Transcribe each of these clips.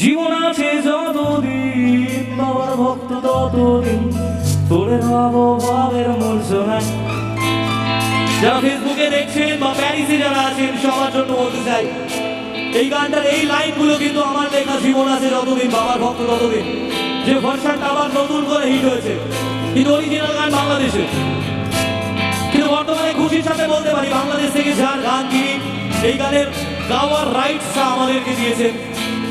জীবন আছে যতদিন বাবার ভক্ত ততদিন তোরে রব ভাবের মূর্ছনায়। যারা ফেসবুকে দেখছেন বা প্যারিসে যারা আছেন সবার জন্য বলতে চাই, এই গানটার এই লাইনগুলো কিন্তু আমার লেখা। জীবন আছে যতদিন বাবার ভক্ত ততদিন, যে ভার্সনটা আবার নতুন করে হিট হয়েছে, কিন্তু অরিজিনাল গান বাংলাদেশে। কিন্তু বর্তমানে খুশির সাথে বলতে পারি বাংলাদেশ থেকে যার গান তিনি এই গানের গাওয়ার রাইটসটা আমাদেরকে দিয়েছেন,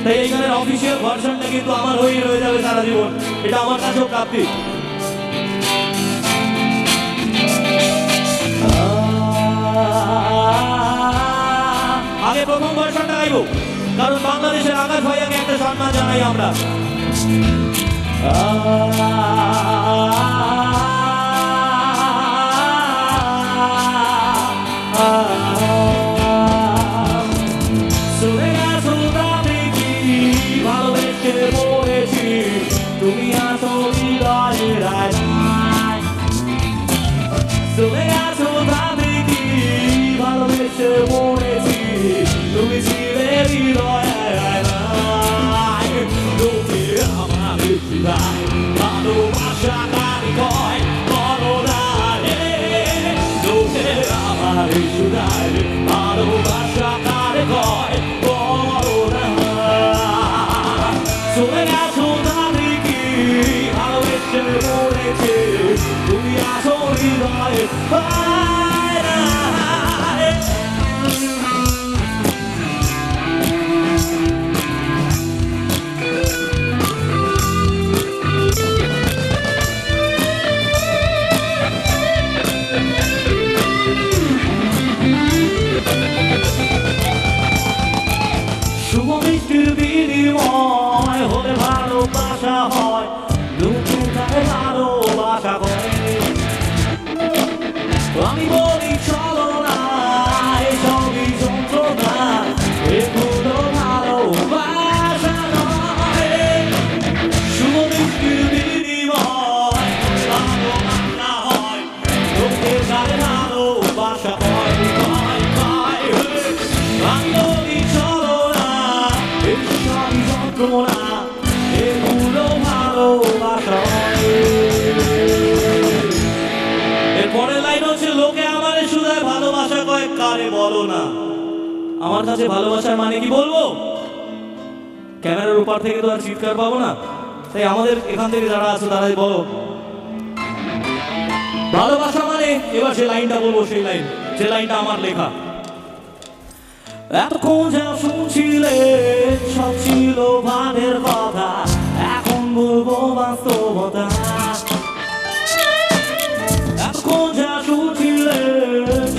তাই এই গানের অফিসিয়াল ভার্সনটা কিন্তু আমার হয়ে রয়ে যাবে সারা জীবন। এটা আমার কাছেও প্রাপ্তি। আগে প্রথম ভার্সনটা গাইবো, কারণ বাংলাদেশের আকাশ ভাইয়াকে একটা সম্মান জানাই আমরা। ভালোবেসে পড়েছি তুমি আসো হৃদয়ের আয়নায়, চলে আসো ভাবে কি ভালোবেসে পড়েছি তুমি ছিলে হৃদয়ের আয়নায়। লোকে আমার হৃদয় ভালোবাসা গানি কয় বলো না রে, লোকে আমার হৃদয় ভালোবাসা গানি কয় বলো না। চলে গেছো তাহলে কি ভালোবেসে পড়েছে তুমি আসো হৃদয়ে শুভ বৃষ্টির বিনিময় হলে ভালোবাসা হয়, লোকে তাকে ভালোবাসা করে। আমি বলি চলো না এসবই যন্ত্রণা, এগুলো ভালোবাসা নয়। শুভ বৃষ্টির বিনিময় ভালোবাসা হয়, লোকে তাকে ভালোবাসা হয়। আমি বলি চলো না এসবই যন্ত্রণা, এগুলো ভালোবাসা হয়। পরের লাইন হচ্ছে লোকে আমারে শুধায় ভালোবাসা কয় কারে বলো না। আমার কাছে ভালোবাসার মানে কি বলবো? ক্যামেরার উপর থেকে তো আর চিৎকার পাবো না, তাই আমাদের এখান থেকে যারা আছে তারাই বলো ভালোবাসা মানে। এবার সে লাইনটা বলবো, সেই লাইন যে লাইনটা আমার লেখা। এতক্ষণ যা শুনছিলে সব ছিল ভাবের কথা, এখন বলবো বাস্তবতা। এখন যা শুনছিলে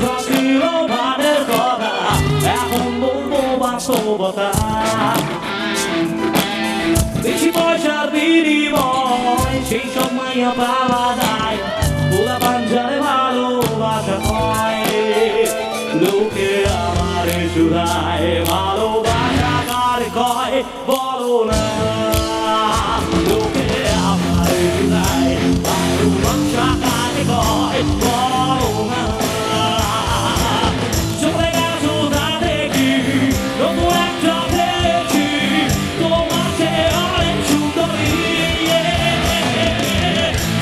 সব ছিল ভাবের কথা, এখন বলবো বাস্তবতা। বেশি পয়সার বিনিময় সেই সব মাইয়া পাওয়া যায়, ওরা পাঞ্জারে ভালোবাসা হয়। লোকে আমার শুধায় ভালোবাসা কার কয় বলো না, লোকে আমার শুধায় ভালোবাসা কার কয় বলো না। চলে গেছো তাতে কি নতুন একটা পেয়েছি, তোমাকে অনেক সুন্দরী।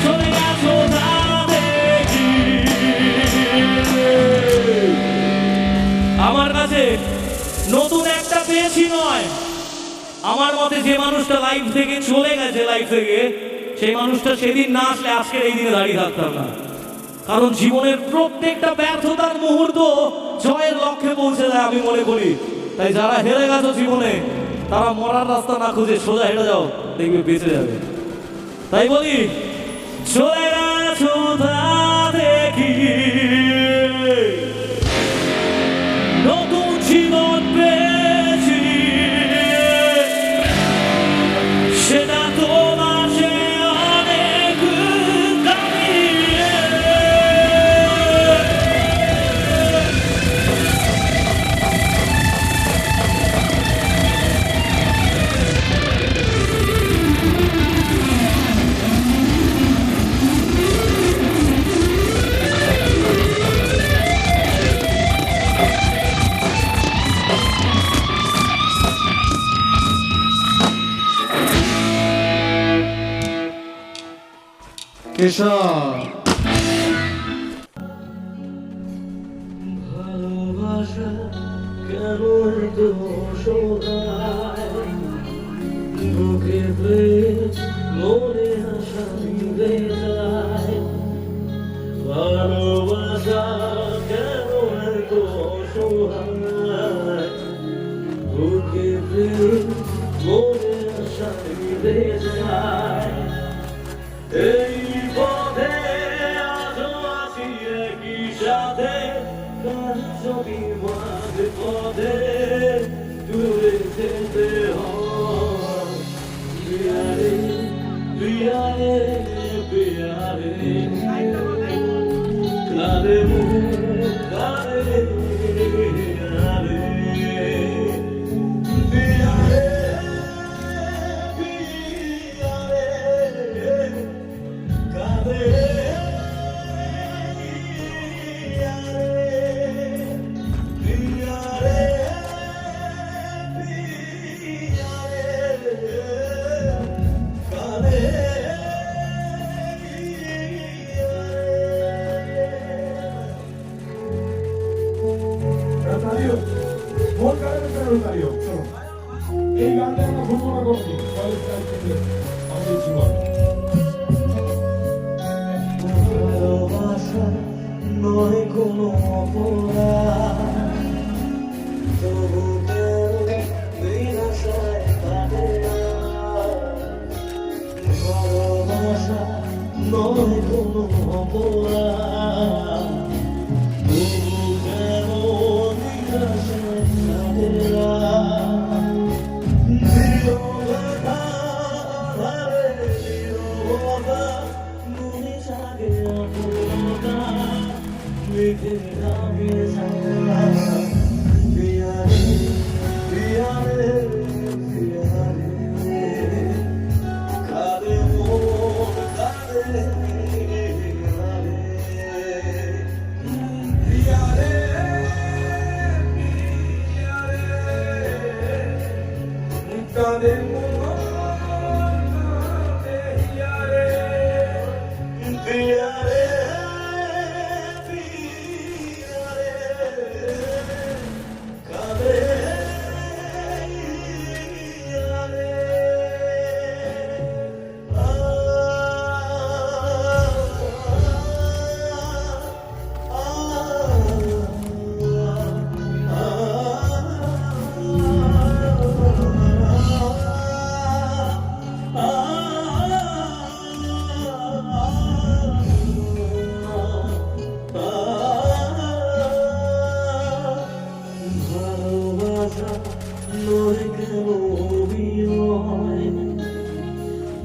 চলে গেছো তাতে কি আমার কাছে নতুন একটা পেয়েছি নয়, আমার মতে যে মানুষটা লাইফ থেকে চলে গেছে, লাইফ থেকে সেই মানুষটা সেদিন না আসলে আজকের এই দিনে দাঁড়িয়ে থাকতাম না। কারণ জীবনের প্রত্যেকটা ব্যর্থতার মুহূর্ত জয়ের লক্ষ্যে পৌঁছে যায় আমি মনে করি। তাই যারা হেরে গেছো জীবনে তারা মরার রাস্তা না খুঁজে সোজা হেঁটে যাও, দেখবে বেঁচে যাবে। তাই বলি চলে গেছো তা দেখি নতুন জীবন পেয়েছি, সেটা তোমার সে অনেক দামি। এসব ভালোবাসা কেন এত অসহায় বুকে প্রেম মনে আশা মিলে যায় ভালোবাসা কেন এত অসহায় বুকে প্রেম মনে আশা মিলে যায় এই পথে আজও আছি একই সাথে কার ছবি মাঝ পথে দূরে যেতে হয় পিয়ারে পিয়ারে পিয়ারে কারে কারে কারে পিয়ারে এই গানটা আমরা ঘোষণা করছি কলেজ লাইফ থেকে আমাদের জীবন ভালোবাসা নয় কোনো অপরাধ তবু কেন নিরাশায় কাটে না ভালোবাসা নয় কোনো অপরাধ তবু কেন নিরাশায় কাটে না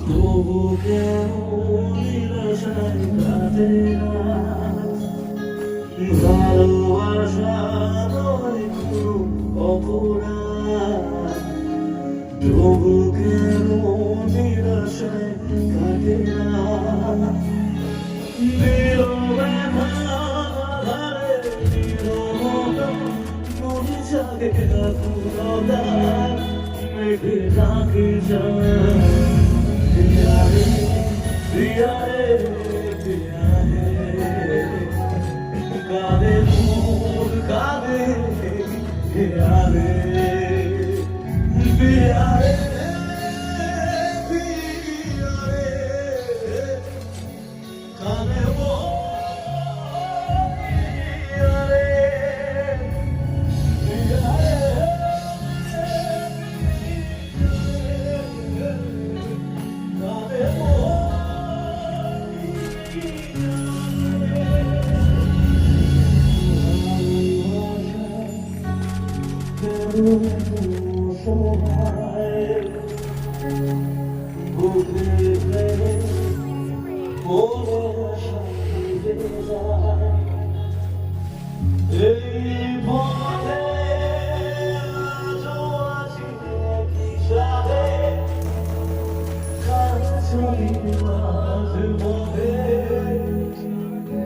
তবু কেন নিরাশায় কাটে না ভালোবাসা নয় কোনো অপরাধ তবু কেন নিরাশায় কাটে না দিল ব্যথা ধারে দিল মনে জাগে পুরোটা মেঘে ডাকে যায় পিয়ারে পিয়ারে পিয়ারে কাঁদে মোর কাঁদে পিয়ারে পিয়ারে পিয়ারে কাঁদে মোর পিয়ারে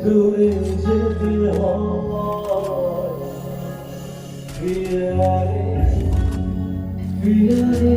দূরে যেতে হয় পিয়ারে পিয়ারে